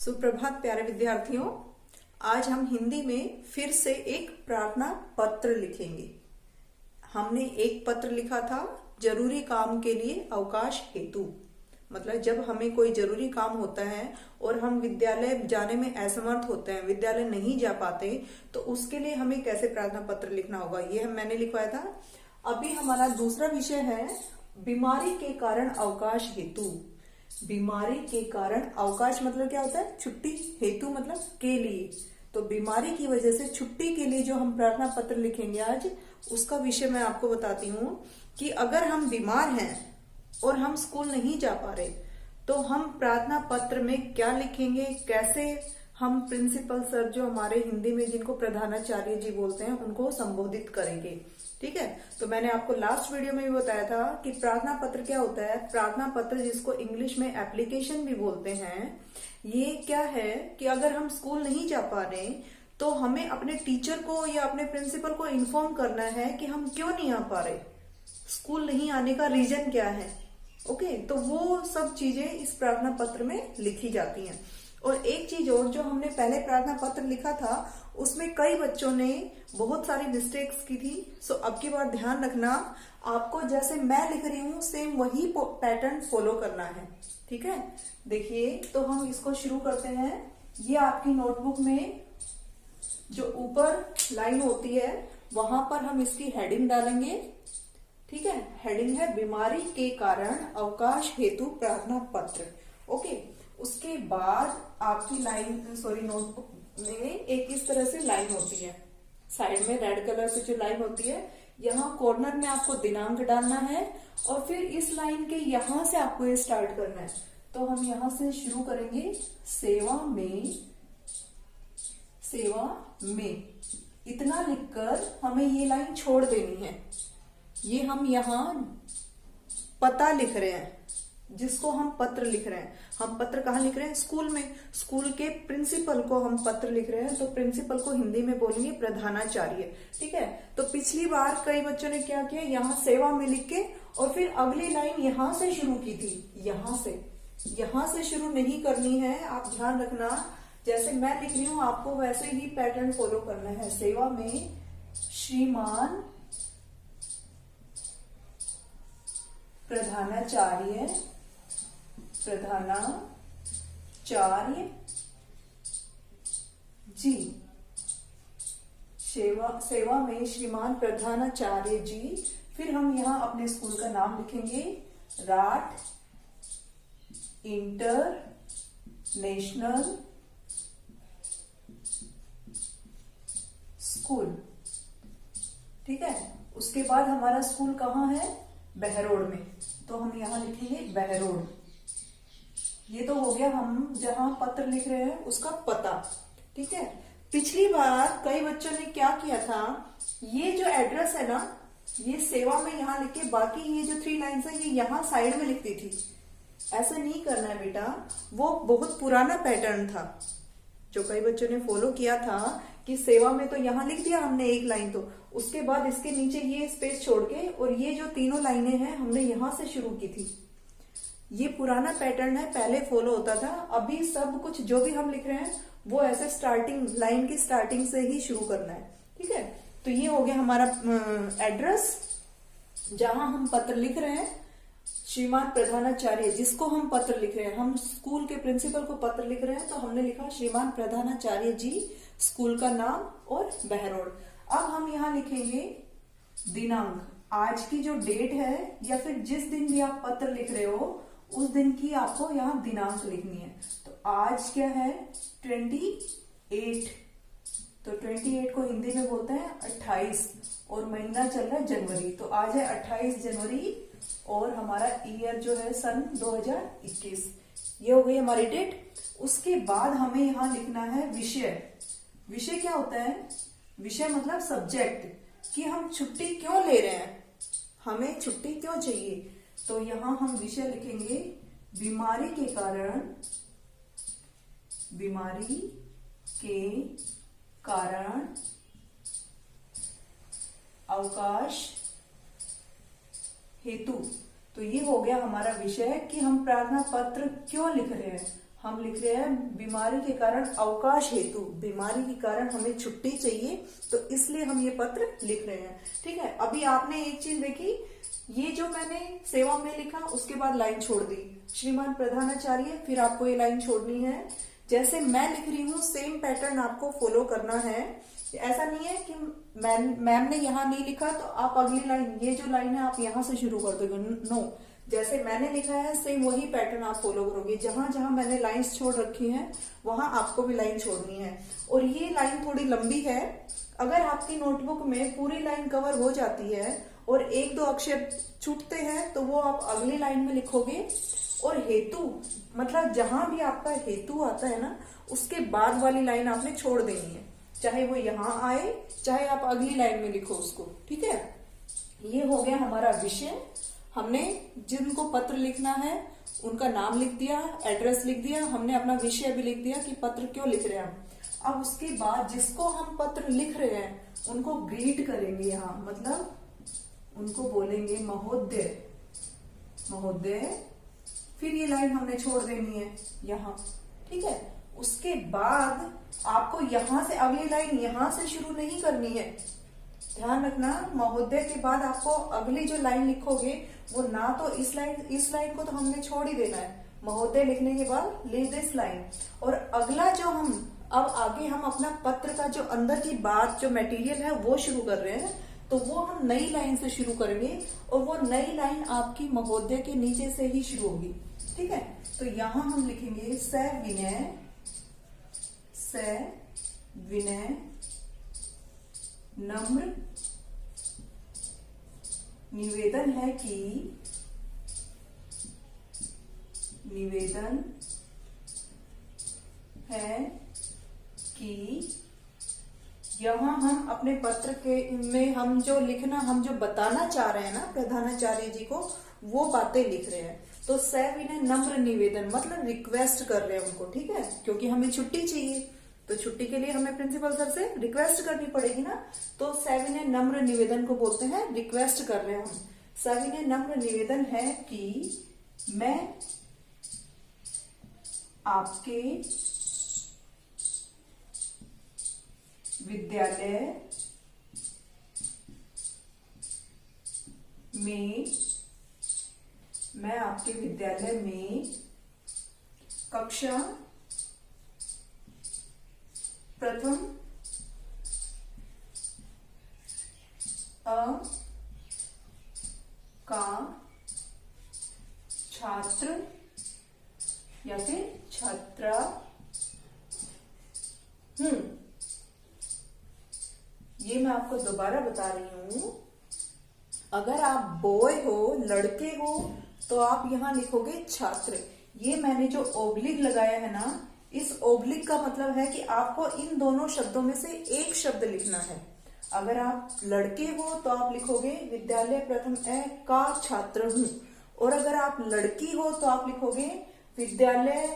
सुप्रभात प्यारे विद्यार्थियों। आज हम हिंदी में फिर से एक प्रार्थना पत्र लिखेंगे। हमने एक पत्र लिखा था जरूरी काम के लिए अवकाश हेतु। मतलब जब हमें कोई जरूरी काम होता है और हम विद्यालय जाने में असमर्थ होते हैं, विद्यालय नहीं जा पाते, तो उसके लिए हमें कैसे प्रार्थना पत्र लिखना होगा, ये मैंने लिखवाया था। अभी हमारा दूसरा विषय है बीमारी के कारण अवकाश हेतु। बीमारी के कारण अवकाश मतलब क्या होता है, छुट्टी। हेतु मतलब के लिए। तो बीमारी की वजह से छुट्टी के लिए जो हम प्रार्थना पत्र लिखेंगे आज, उसका विषय मैं आपको बताती हूँ कि अगर हम बीमार हैं और हम स्कूल नहीं जा पा रहे, तो हम प्रार्थना पत्र में क्या लिखेंगे, कैसे हम प्रिंसिपल सर जो हमारे हिंदी में जिनको प्रधानाचार्य जी बोलते हैं उनको संबोधित करेंगे। ठीक है। तो मैंने आपको लास्ट वीडियो में भी बताया था कि प्रार्थना पत्र क्या होता है। प्रार्थना पत्र, जिसको इंग्लिश में एप्लीकेशन भी बोलते हैं, ये क्या है कि अगर हम स्कूल नहीं जा पा रहे तो हमें अपने टीचर को या अपने प्रिंसिपल को इन्फॉर्म करना है कि हम क्यों नहीं आ पा रहे, स्कूल नहीं आने का रीजन क्या है। ओके, तो वो सब चीजें इस प्रार्थना पत्र में लिखी जाती हैं। और एक चीज और, जो हमने पहले प्रार्थना पत्र लिखा था उसमें कई बच्चों ने बहुत सारी मिस्टेक्स की थी। सो अब की बार ध्यान रखना, आपको जैसे मैं लिख रही हूँ सेम वही पैटर्न फॉलो करना है। ठीक है। देखिए, तो हम इसको शुरू करते हैं। ये आपकी नोटबुक में जो ऊपर लाइन होती है वहां पर हम इसकी हेडिंग डालेंगे। ठीक है। हेडिंग है बीमारी के कारण अवकाश हेतु प्रार्थना पत्र। ओके। उसके बाद आपकी नोटबुक में एक इस तरह से लाइन होती है, साइड में रेड कलर से जो लाइन होती है, यहाँ कॉर्नर में आपको दिनांक डालना है और फिर इस लाइन के यहां से आपको ये स्टार्ट करना है। तो हम यहां से शुरू करेंगे, सेवा में इतना लिखकर हमें ये लाइन छोड़ देनी है। ये हम यहाँ पता लिख रहे हैं, जिसको हम पत्र लिख रहे हैं। हम पत्र कहाँ लिख रहे हैं, स्कूल में। स्कूल के प्रिंसिपल को हम पत्र लिख रहे हैं, तो प्रिंसिपल को हिंदी में बोलेंगे प्रधानाचार्य। ठीक है। तो पिछली बार कई बच्चों ने क्या किया, यहाँ सेवा में लिख के और फिर अगली लाइन यहाँ से शुरू की थी। यहाँ से शुरू नहीं करनी है, आप ध्यान रखना। जैसे मैं लिख रही हूँ आपको वैसे ही पैटर्न फॉलो करना है। सेवा में श्रीमान प्रधानाचार्य जी। सेवा में श्रीमान प्रधानाचार्य जी। फिर हम यहाँ अपने स्कूल का नाम लिखेंगे, राठ इंटरनेशनल स्कूल। ठीक है। उसके बाद हमारा स्कूल कहाँ है, बहरोड में, तो हम यहाँ लिखेंगे बहरोड। ये तो हो गया हम जहां पत्र लिख रहे हैं उसका पता। ठीक है। पिछली बार कई बच्चों ने क्या किया था, ये जो एड्रेस है ना, ये सेवा में यहाँ लिख के बाकी ये जो 3 लाइन्स है ये यहाँ साइड में लिखती थी। ऐसा नहीं करना है बेटा, वो बहुत पुराना पैटर्न था जो कई बच्चों ने फॉलो किया था कि सेवा में तो यहाँ लिख दिया हमने एक लाइन, तो उसके बाद इसके नीचे ये स्पेस छोड़ के और ये जो तीनों लाइनें हैं हमने यहाँ से शुरू की थी। ये पुराना पैटर्न है, पहले फॉलो होता था। अभी सब कुछ जो भी हम लिख रहे हैं वो ऐसे स्टार्टिंग लाइन की स्टार्टिंग से ही शुरू करना है। ठीक है। तो ये हो गया हमारा एड्रेस जहां हम पत्र लिख रहे हैं। श्रीमान प्रधानाचार्य, जिसको हम पत्र लिख रहे हैं, हम स्कूल के प्रिंसिपल को पत्र लिख रहे हैं, तो हमने लिखा श्रीमान प्रधानाचार्य जी, स्कूल का नाम और बहरोड। अब हम यहाँ लिखेंगे दिनांक, आज की जो डेट है या फिर जिस दिन भी आप पत्र लिख रहे हो उस दिन की आपको यहाँ दिनांक लिखनी है। तो आज क्या है, 28। तो 28 को हिंदी में बोलते हैं 28 और महीना चल रहा है जनवरी। तो आज है 28 जनवरी और हमारा ईयर जो है सन 2021। ये हो गई हमारी डेट। उसके बाद हमें यहाँ लिखना है विषय। विषय क्या होता है, विषय मतलब सब्जेक्ट, कि हम छुट्टी क्यों ले रहे हैं, हमें छुट्टी क्यों चाहिए। तो यहाँ हम विषय लिखेंगे बीमारी के कारण अवकाश हेतु। तो ये हो गया हमारा विषय कि हम प्रार्थना पत्र क्यों लिख रहे हैं, हम लिख रहे हैं बीमारी के कारण अवकाश हेतु, बीमारी के कारण हमें छुट्टी चाहिए, तो इसलिए हम ये पत्र लिख रहे हैं। ठीक है, अभी आपने एक चीज देखी, ये जो मैंने सेवा में लिखा उसके बाद लाइन छोड़ दी, श्रीमान प्रधानाचार्य, फिर आपको ये लाइन छोड़नी है। जैसे मैं लिख रही हूँ सेम पैटर्न आपको फॉलो करना है। ऐसा नहीं है कि मैम ने यहाँ नहीं लिखा तो आप अगली लाइन, ये जो लाइन है आप यहाँ से शुरू कर दोगे, नो, जैसे मैंने लिखा है सेम वही पैटर्न आप फॉलो करोगे। जहां जहां मैंने लाइंस छोड़ रखी हैं वहां आपको भी लाइन छोड़नी है। और ये लाइन थोड़ी लंबी है, अगर आपकी नोटबुक में पूरी लाइन कवर हो जाती है और एक दो अक्षर छूटते हैं तो वो आप अगली लाइन में लिखोगे। और हेतु मतलब जहां भी आपका हेतु आता है ना, उसके बाद वाली लाइन आपने छोड़ देनी है, चाहे वो यहाँ आए चाहे आप अगली लाइन में लिखो उसको। ठीक है, ये हो गया हमारा विषय। हमने जिनको पत्र लिखना है उनका नाम लिख दिया, एड्रेस लिख दिया, हमने अपना विषय भी लिख दिया कि पत्र क्यों लिख रहे हैं हम। अब उसके बाद जिसको हम पत्र लिख रहे हैं उनको ग्रीट करेंगे, यहाँ मतलब उनको बोलेंगे महोदय, महोदय। फिर ये लाइन हमने छोड़ देनी है यहाँ। ठीक है, उसके बाद आपको यहां से अगली लाइन यहां से शुरू नहीं करनी है, ध्यान रखना। महोदय के बाद आपको अगली जो लाइन लिखोगे वो ना तो इस लाइन को तो हमने छोड़ ही देना है, महोदय लिखने के बाद लीव दिस लाइन। और अगला जो हम अब आगे हम अपना पत्र का जो अंदर की बात जो मटेरियल है वो शुरू कर रहे हैं, तो वो हम नई लाइन से शुरू करेंगे और वो नई लाइन आपकी महोदय के नीचे से ही शुरू होगी। ठीक है, तो यहां हम लिखेंगे सविनय नम्र निवेदन है कि यहाँ हम अपने पत्र के में हम जो लिखना, हम जो बताना चाह रहे हैं ना प्रधानाचार्य जी को, वो बातें लिख रहे हैं। तो सविनय नम्र निवेदन मतलब रिक्वेस्ट कर रहे हैं उनको। ठीक है, क्योंकि हमें छुट्टी चाहिए तो छुट्टी के लिए हमें प्रिंसिपल सर से रिक्वेस्ट करनी पड़ेगी ना, तो सविनय नम्र निवेदन को बोलते हैं रिक्वेस्ट कर रहे हैं हम। सविनय नम्र निवेदन है कि मैं आपके विद्यालय में कक्षा प्रथम अ का छात्र या फिर छात्रा हूं। ये मैं आपको दोबारा बता रही हूं, अगर आप बॉय हो, लड़के हो, तो आप यहां लिखोगे छात्र। ये मैंने जो ओब्लिक लगाया है ना, इस ओब्लिक का मतलब है कि आपको इन दोनों शब्दों में से एक शब्द लिखना है। अगर आप लड़के हो तो आप लिखोगे विद्यालय प्रथम ए का छात्र हूं, और अगर आप लड़की हो तो आप लिखोगे विद्यालय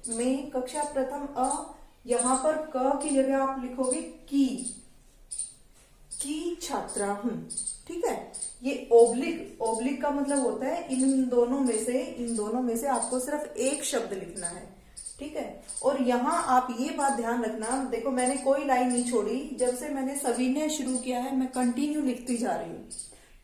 में कक्षा प्रथम अ, यहां पर क की जगह आप लिखोगे की छात्रा हूं। ठीक है, ये ओब्लिक का मतलब होता है इन दोनों में से आपको सिर्फ एक शब्द लिखना है। ठीक है, और यहाँ आप ये बात ध्यान रखना, देखो मैंने कोई लाइन नहीं छोड़ी, जब से मैंने सविनय शुरू किया है मैं कंटिन्यू लिखती जा रही हूँ,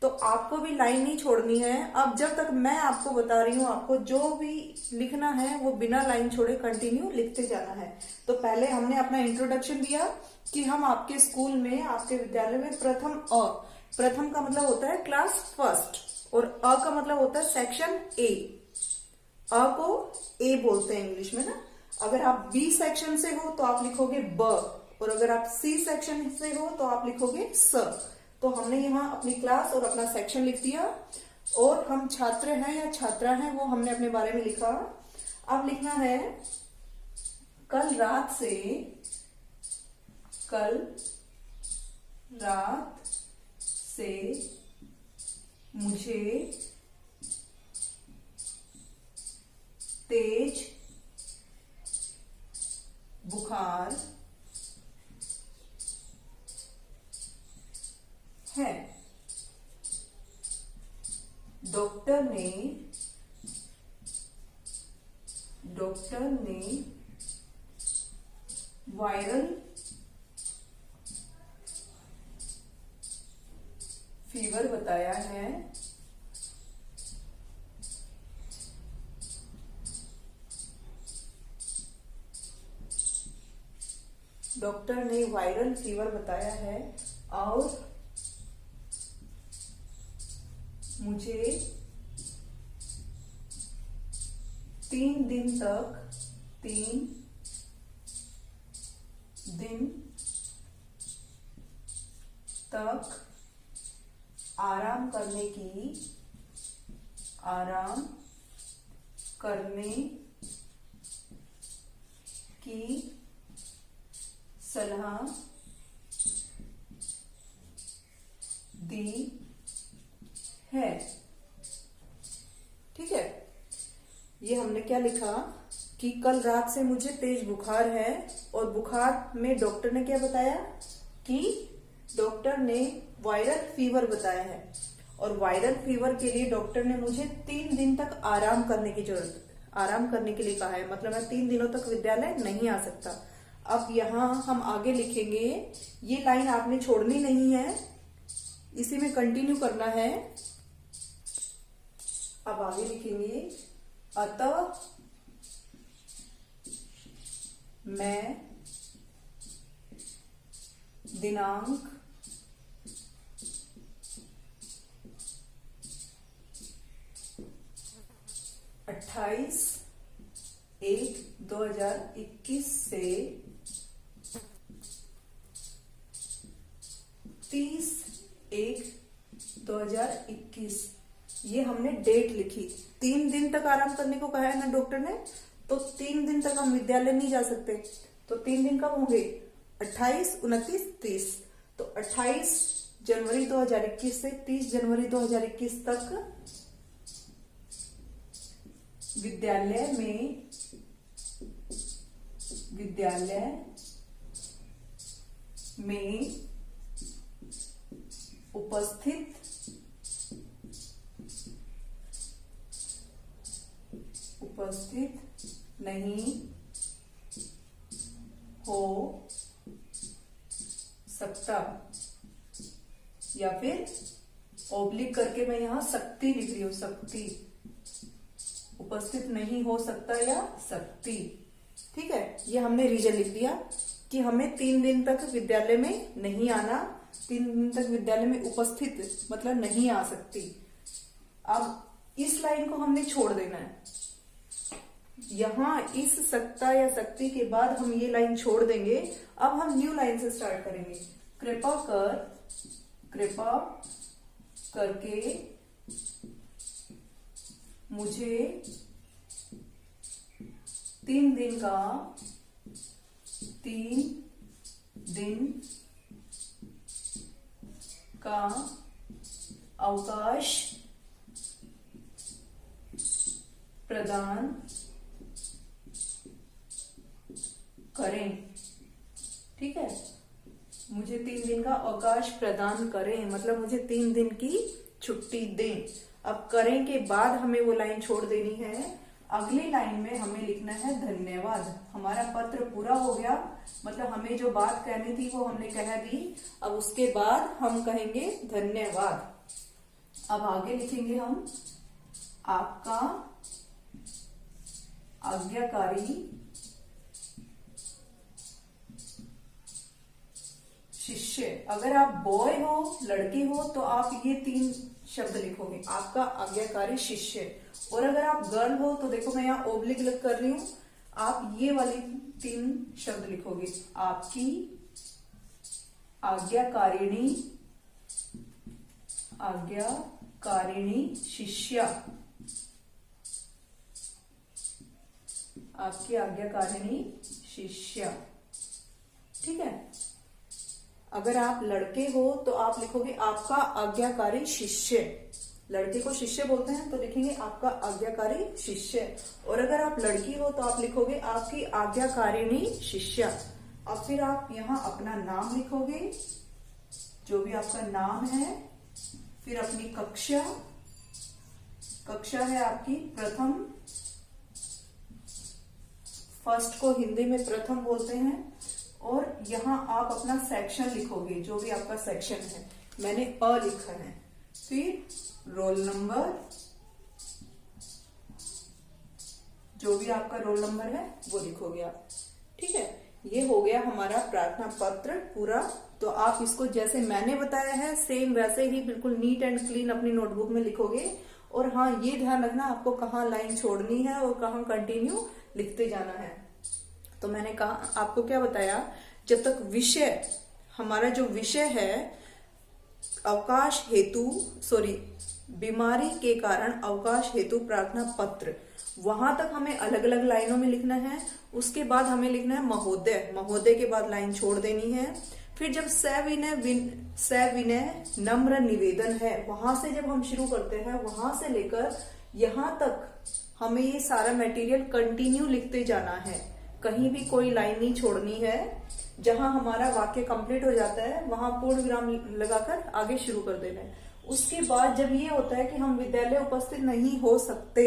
तो आपको भी लाइन नहीं छोड़नी है। अब जब तक मैं आपको बता रही हूँ, आपको जो भी लिखना है वो बिना लाइन छोड़े कंटिन्यू लिखते जाना है। तो पहले हमने अपना इंट्रोडक्शन दिया कि हम आपके स्कूल में, आपके विद्यालय में प्रथम का मतलब होता है क्लास फर्स्ट, और अ का मतलब होता है सेक्शन ए। अ को ए बोलते हैं इंग्लिश में ना। अगर आप बी सेक्शन से हो तो आप लिखोगे ब, और अगर आप सी सेक्शन से हो तो आप लिखोगे स। तो हमने यहाँ अपनी क्लास और अपना सेक्शन लिख दिया, और हम छात्र हैं या छात्रा हैं वो हमने अपने बारे में लिखा। अब लिखना है कल रात से मुझे तेज बुखार है। डॉक्टर ने वायरल फीवर बताया है। डॉक्टर ने वायरल फीवर बताया है और मुझे 3 दिन तक आराम करने की सलाह दी है। ठीक है, ये हमने क्या लिखा कि कल रात से मुझे तेज बुखार है और बुखार में डॉक्टर ने क्या बताया कि डॉक्टर ने वायरल फीवर बताया है और वायरल फीवर के लिए डॉक्टर ने मुझे 3 दिन तक आराम करने के लिए कहा है। मतलब मैं 3 दिनों तक विद्यालय नहीं आ सकता। अब यहाँ हम आगे लिखेंगे, ये लाइन आपने छोड़नी नहीं है, इसी में कंटिन्यू करना है। अब आगे लिखेंगे, अतः मैं दिनांक 28/1/2021 से 30/1/2021 ये हमने डेट लिखी। 3 दिन तक आराम करने को कहा है ना डॉक्टर ने, तो 3 दिन तक हम विद्यालय नहीं जा सकते। तो 3 दिन कब होंगे? 28, 29, 30। तो 28 जनवरी 2021 से 30 जनवरी 2021 तक विद्यालय में उपस्थित नहीं हो सकता, या फिर ओब्लिक करके मैं यहां शक्ति लिख रही हूं, शक्ति, उपस्थित नहीं हो सकता या शक्ति। ठीक है, ये हमने रीजन लिख दिया कि हमें 3 दिन तक विद्यालय में नहीं आना, 3 दिन तक विद्यालय में उपस्थित मतलब नहीं आ सकती। अब इस लाइन को हमने छोड़ देना है। यहां इस सकता या शक्ति के बाद हम ये लाइन छोड़ देंगे। अब हम न्यू लाइन से स्टार्ट करेंगे। कृपा करके मुझे 3 दिन का अवकाश प्रदान करें। ठीक है, मुझे 3 दिन का अवकाश प्रदान करें मतलब मुझे 3 दिन की छुट्टी दें। अब करें के बाद हमें वो लाइन छोड़ देनी है। अगली लाइन में हमें लिखना है धन्यवाद। हमारा पत्र पूरा हो गया, मतलब हमें जो बात कहनी थी वो हमने कह दी। अब उसके बाद हम कहेंगे धन्यवाद। अब आगे लिखेंगे हम, आपका आज्ञाकारी शिष्य। अगर आप बॉय हो, लड़की हो, तो आप ये 3 शब्द लिखोगे, आपका आज्ञाकारी शिष्य। और अगर आप गर्ल हो तो देखो मैं यहाँ ओब्लिक कर रही हूं, आप ये वाली 3 शब्द लिखोगे, आपकी आज्ञाकारिणी शिष्या, आपकी आज्ञाकारिणी शिष्या। ठीक है, अगर आप लड़के हो तो आप लिखोगे आपका आज्ञाकारी शिष्य। लड़के को शिष्य बोलते हैं तो लिखेंगे आपका आज्ञाकारी शिष्य। और अगर आप लड़की हो तो आप लिखोगे आपकी आज्ञाकारिणी शिष्या। अब फिर आप यहाँ अपना नाम लिखोगे, जो भी आपका नाम है, फिर अपनी कक्षा है आपकी प्रथम, फर्स्ट को हिंदी में प्रथम बोलते हैं, और यहाँ आप अपना सेक्शन लिखोगे, जो भी आपका सेक्शन है। मैंने अ लिखा है, फिर रोल नंबर, जो भी आपका रोल नंबर है वो लिखोगे आप। ठीक है, ये हो गया हमारा प्रार्थना पत्र पूरा। तो आप इसको जैसे मैंने बताया है सेम वैसे ही बिल्कुल नीट एंड क्लीन अपनी नोटबुक में लिखोगे। और हाँ, ये ध्यान रखना आपको कहाँ लाइन छोड़नी है और कहाँ कंटिन्यू लिखते जाना है। तो मैंने कहा आपको क्या बताया, जब तक विषय, हमारा जो विषय है अवकाश हेतु, बीमारी के कारण अवकाश हेतु प्रार्थना पत्र, वहां तक हमें अलग अलग लाइनों में लिखना है। उसके बाद हमें लिखना है महोदय, महोदय के बाद लाइन छोड़ देनी है। फिर जब सविनय नम्र निवेदन है, वहां से जब हम शुरू करते हैं, वहां से लेकर यहाँ तक हमें ये सारा मटेरियल कंटिन्यू लिखते जाना है। कहीं भी कोई लाइन नहीं छोड़नी है। जहां हमारा वाक्य कंप्लीट हो जाता है वहां पूर्ण विराम लगाकर आगे शुरू कर देना है। उसके बाद जब ये होता है कि हम विद्यालय उपस्थित नहीं हो सकते,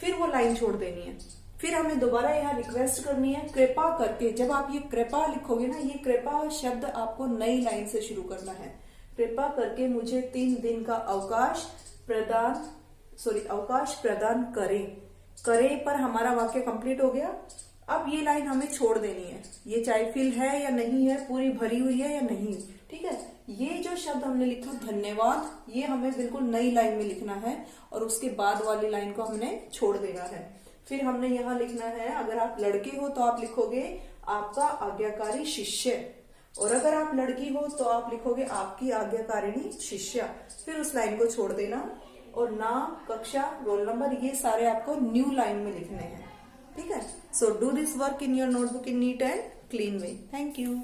फिर वो लाइन छोड़ देनी है। फिर हमें दोबारा यहाँ रिक्वेस्ट करनी है कृपा करके। जब आप ये कृपा लिखोगे ना, ये कृपा शब्द आपको नई लाइन से शुरू करना है। कृपा करके मुझे 3 दिन का अवकाश प्रदान करें पर हमारा वाक्य कंप्लीट हो गया। अब ये लाइन हमें छोड़ देनी है, ये चाहे फिल है या नहीं है, पूरी भरी हुई है या नहीं। ठीक है, ये जो शब्द हमने लिखा धन्यवाद, ये हमें बिल्कुल नई लाइन में लिखना है और उसके बाद वाली लाइन को हमने छोड़ देना है। फिर हमने यहाँ लिखना है, अगर आप लड़के हो तो आप लिखोगे आपका आज्ञाकारी शिष्य, और अगर आप लड़की हो तो आप लिखोगे आपकी आज्ञाकारिणी शिष्या। फिर उस लाइन को छोड़ देना और नाम, कक्षा, रोल नंबर, ये सारे आपको न्यू लाइन में लिखने हैं। ठीक है, so do this work in your notebook in neat and clean way. Thank you.